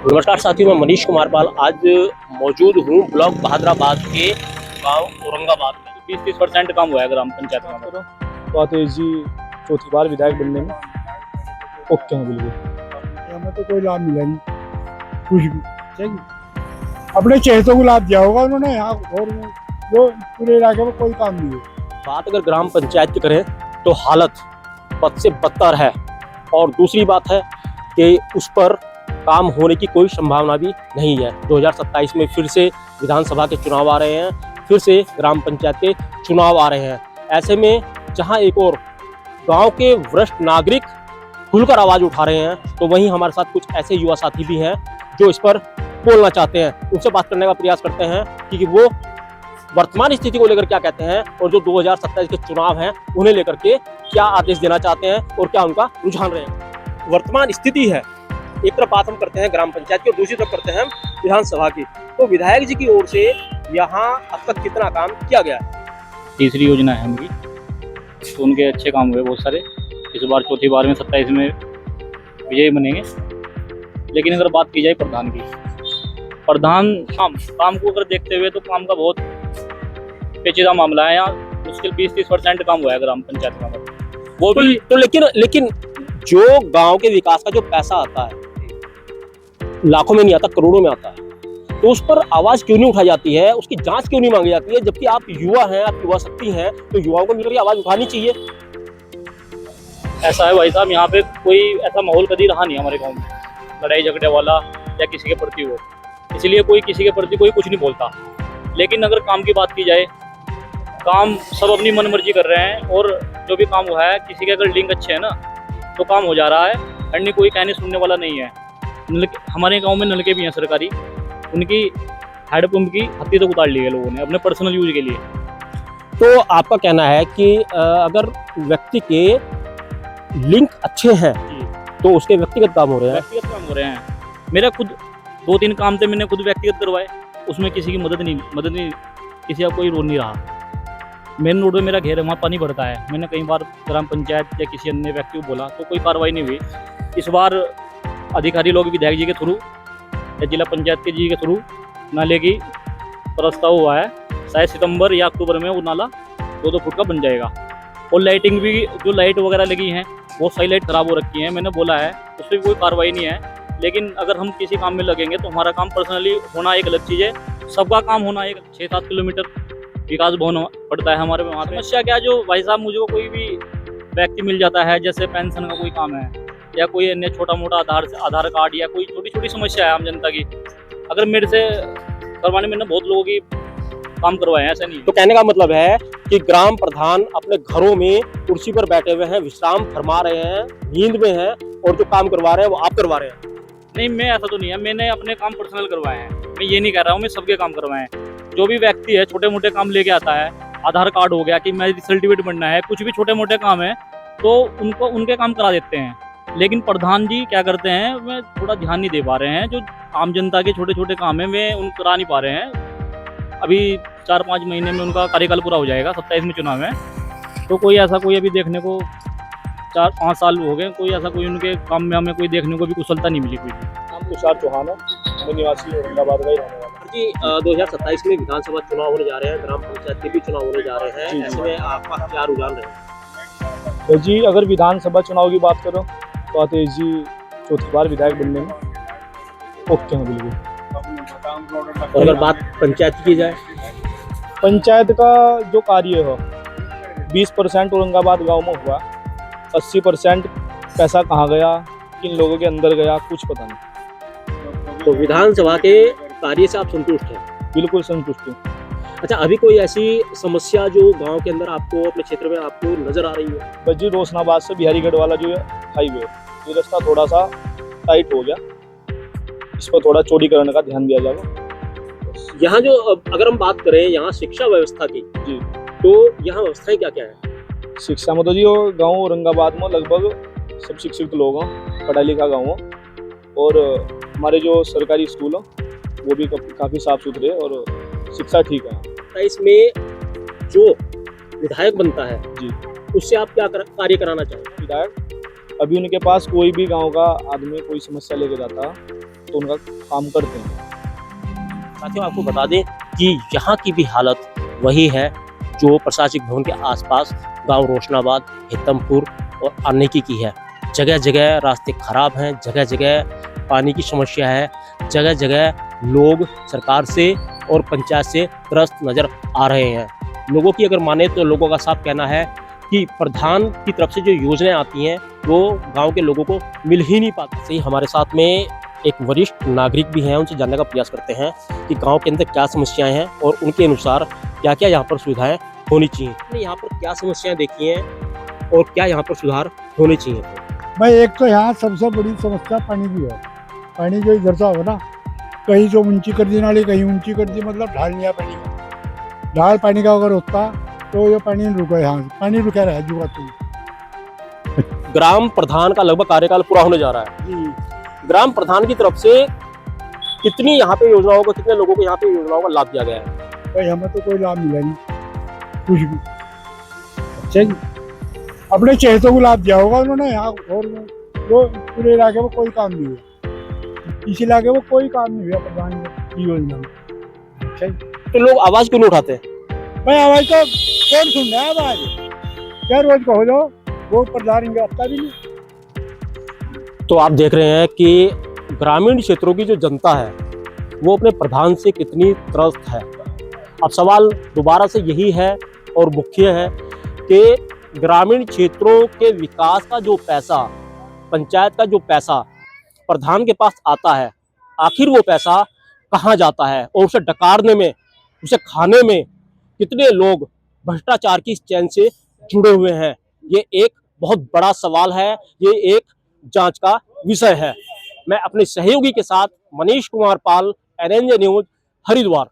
नमस्कार साथियों, मैं मनीष कुमार पाल आज मौजूद हूँ ब्लॉक बहादुराबाद के गांव औरंगाबाद में। 20-30% काम हुआ है ग्राम पंचायत का। तो आतेश जी चौथी बार विधायक बनने में ओके हैं बिल्कुल। हमें तो कोई लाभ मिला नहीं, कुछ भी अपने चहेतों को लाभ दिया होगा उन्होंने यहाँ, और जो पूरे इलाके में कोई काम नहीं है। बात अगर ग्राम पंचायत की करें तो हालत बद से बदतर है, और दूसरी बात है कि उस पर काम होने की कोई संभावना भी नहीं है। 2027 में फिर से विधानसभा के चुनाव आ रहे हैं, फिर से ग्राम पंचायत के चुनाव आ रहे हैं। ऐसे में जहां एक और गांव के वरिष्ठ नागरिक खुलकर आवाज उठा रहे हैं, तो वहीं हमारे साथ कुछ ऐसे युवा साथी भी हैं जो इस पर बोलना चाहते हैं। उनसे बात करने का प्रयास करते हैं कि वो वर्तमान स्थिति को लेकर क्या कहते हैं और जो 2027 के चुनाव हैं उन्हें लेकर के क्या आदेश देना चाहते हैं और क्या उनका रुझान रहे। वर्तमान स्थिति है, एक तरफ बात हम करते हैं ग्राम पंचायत की और दूसरी तरफ करते हैं विधानसभा की। तो विधायक जी की ओर से यहाँ अब तक कितना काम किया गया है? तीसरी योजना है हमारी, तो उनके अच्छे काम हुए बहुत सारे। इस बार चौथी बार में 27 में विजयी बनेंगे। लेकिन अगर बात की जाए प्रधान की, प्रधान काम को अगर देखते हुए तो काम का बहुत पेचीदा मामला है। यहाँ मुश्किल 20-30% काम हुआ है ग्राम पंचायत का, वो भी तो लेकिन जो गांव के विकास का जो पैसा आता है लाखों में नहीं आता, करोड़ों में आता है, तो उस पर आवाज क्यों नहीं उठाई जाती है, उसकी जांच क्यों नहीं मांगी जाती है? जबकि आप युवा हैं, आप युवा शक्ति हैं, तो युवाओं को मिलकर आवाज उठानी चाहिए। ऐसा है भाई साहब, यहाँ पे कोई ऐसा माहौल कभी रहा नहीं हमारे गांव में, लड़ाई झगड़े वाला या किसी के प्रति हो, इसलिए कोई किसी के प्रति कोई कुछ नहीं बोलता। लेकिन अगर काम की बात की जाए, काम सब अपनी मनमर्जी कर रहे हैं, और जो भी काम हुआ है किसी के अगर लिंक अच्छे है ना तो काम हो जा रहा है। अन्य कोई कहने सुनने वाला नहीं है। हमारे गांव में नलके भी हैं सरकारी, उनकी हैंडपम्प की हत्ती तक उतार ली है लोगों ने अपने पर्सनल यूज के लिए। तो आपका कहना है कि अगर व्यक्ति के लिंक अच्छे हैं तो उसके व्यक्तिगत काम हो रहे हैं। व्यक्तिगत काम हो रहे हैं। मेरा खुद 2-3 काम थे, मैंने खुद व्यक्तिगत करवाए, उसमें किसी की मदद नहीं, किसी का कोई रोल नहीं रहा। मेन रोड में मेरा घेर है, वहाँ पानी भरता है। मैंने कई बार ग्राम पंचायत या किसी अन्य व्यक्ति को बोला तो कोई कार्रवाई नहीं हुई। इस बार अधिकारी लोग विधायक जी के थ्रू या जिला पंचायत के जी के थ्रू नाले की प्रस्ताव हुआ है, शायद सितंबर या अक्टूबर में वो नाला 2-2 फुट का बन जाएगा। और लाइटिंग भी, जो लाइट वगैरह लगी हैं बहुत सारी लाइट खराब हो रखी हैं, मैंने बोला है, उस पर कोई कार्रवाई नहीं है। लेकिन अगर हम किसी काम में लगेंगे तो हमारा काम पर्सनली होना एक अलग चीज़ है, सबका काम होना एक 6-7 किलोमीटर विकास भवन पड़ता है हमारे वहाँ पे। समस्या क्या, जो भाई साहब मुझे कोई भी व्यक्ति मिल जाता है, जैसे पेंशन का कोई काम है या कोई अन्य छोटा मोटा आधार कार्ड या कोई छोटी छोटी समस्या है आम जनता की, अगर मेरे से करवाने में बहुत लोगों की काम करवाए हैं, ऐसा नहीं। तो कहने का मतलब है कि ग्राम प्रधान अपने घरों में कुर्सी पर बैठे हुए हैं, विश्राम फरमा रहे हैं, नींद में हैं, और जो काम करवा रहे हैं वो आप करवा रहे हैं। नहीं, मैं ऐसा तो नहीं है, मैंने अपने काम पर्सनल करवाए हैं। मैं ये नहीं कह रहा हूँ मैं सबके काम करवाए हैं। जो भी व्यक्ति है छोटे मोटे काम लेके आता है, आधार कार्ड हो गया कि मैरिज सर्टिफिकेट बनना है, कुछ भी छोटे मोटे काम है तो उनको उनके काम करा देते हैं। लेकिन प्रधान जी क्या करते हैं, वे थोड़ा ध्यान नहीं दे पा रहे हैं। जो आम जनता के छोटे छोटे काम है वे उन करा नहीं पा रहे हैं। अभी 4-5 महीने में उनका कार्यकाल पूरा हो जाएगा, 27 में चुनाव है, तो कोई ऐसा कोई अभी देखने को 4-5 साल हो गए, कोई ऐसा कोई उनके काम में हमें कोई देखने को भी कुशलता नहीं मिली। कोई नाम तुषार चौहान है, मैं निवासी औरंगाबाद का ही रहने वाला हूं। जी, 2027 में विधानसभा चुनाव होने जा रहे हैं, ग्राम पंचायत के भी चुनाव होने जा रहे हैं, ऐसे में आपका क्या रुझान रहेगा? तो जी अगर विधानसभा चुनाव की बात करो तो आतेश जी चौथी बार विधायक बनने में ओके हैं बिल्कुल। और अगर बात पंचायत की जाए, पंचायत का जो कार्य हो 20% औरंगाबाद गांव में हुआ, 80% पैसा कहाँ गया, किन लोगों के अंदर गया, कुछ पता नहीं। तो विधानसभा के कार्य से आप संतुष्ट हैं? बिल्कुल संतुष्ट हूँ। अच्छा, अभी कोई ऐसी समस्या जो गांव के अंदर आपको, अपने क्षेत्र में आपको नजर आ रही है? बस जी रोशनाबाद से बिहारीगढ़ वाला जो हाईवे, ये रास्ता थोड़ा सा टाइट हो गया, इस पर थोड़ा चौड़ीकरण का ध्यान दिया जाएगा। यहाँ जो अगर हम बात करें यहाँ शिक्षा व्यवस्था की जी, तो यहाँ व्यवस्थाएं क्या क्या है? शिक्षा में तो जी वो गाँव औरंगाबाद में लगभग सब शिक्षित लोग हों, पढ़ा लिखा गाँव हो, और हमारे जो सरकारी स्कूल हो वो भी काफ़ी साफ सुथरे और शिक्षा ठीक है। इसमें जो विधायक बनता है जी, उससे आप क्या कार्य कराना चाहेंगे? विधायक अभी उनके पास कोई भी गांव का आदमी कोई समस्या लेके जाता तो उनका काम करते हैं। साथियों आपको बता दें कि यहाँ की भी हालत वही है जो प्रशासनिक भवन के आसपास गांव रोशनाबाद, हेतमपुर और आनेकी की है। जगह जगह रास्ते खराब हैं, जगह जगह पानी की समस्या है, जगह जगह लोग सरकार से और पंचायत से त्रस्त नज़र आ रहे हैं। लोगों की अगर माने तो लोगों का साफ कहना है कि प्रधान की तरफ से जो योजनाएं आती हैं वो गांव के लोगों को मिल ही नहीं पाती। सही हमारे साथ में एक वरिष्ठ नागरिक भी हैं, उनसे जानने का प्रयास करते हैं कि गांव के अंदर क्या समस्याएं हैं और उनके अनुसार क्या क्या यहाँ पर सुविधाएं होनी चाहिए। आपने यहाँ पर क्या समस्याएं देखी हैं और क्या यहाँ पर सुधार होने चाहिए? भाई एक तो यहाँ सबसे बड़ी समस्या पानी की है। पानी जो इधर से हो ना, कहीं जो ऊंची कर दी नाली, कहीं ऊंची कर दी, मतलब ढाल नहीं है पानी का। ढाल पानी का अगर होता तो ये पानी नहीं रुका, यहाँ पानी रुका रहा जुगा तो। ग्राम प्रधान का लगभग कार्यकाल पूरा होने जा रहा है। ग्राम प्रधान की तरफ से कितनी यहाँ पे योजनाओं को, कितने लोगों को यहाँ पे योजनाओं का लाभ दिया गया है? भाई हमें तो कोई लाभ मिला नहीं कुछ भी। अच्छा जी, अपने चहेतों को लाभ दिया होगा उन्होंने यहाँ, और वो पूरे इलाके में कोई काम नहीं हुआ। इस इलाके में कोई काम नहीं हुआ प्रधान की योजना में। अच्छा जी, तो लोग आवाज क्यों नहीं उठाते? भाई आवाज तो कौन सुन रहा है आवाज? क्या रोज कहो जो वो प्रधान इनका आता भी नहीं। तो आप देख रहे हैं कि ग्रामीण क्षेत्रों की जो जनता है वो अपने प्रधान से कितनी त्रस्त है। अब सवाल दोबारा से यही है और मुख्य है कि ग्रामीण क्षेत्रों के विकास का जो पैसा, पंचायत का जो पैसा प्रधान के पास आता है, आखिर वो पैसा कहाँ जाता है और उसे डकारने में, उसे खाने में कितने लोग भ्रष्टाचार की इस चैन से जुड़े हुए हैं? ये एक बहुत बड़ा सवाल है, ये एक जांच का विषय है। मैं अपने सहयोगी के साथ मनीष कुमार पाल, NNJ न्यूज, हरिद्वार।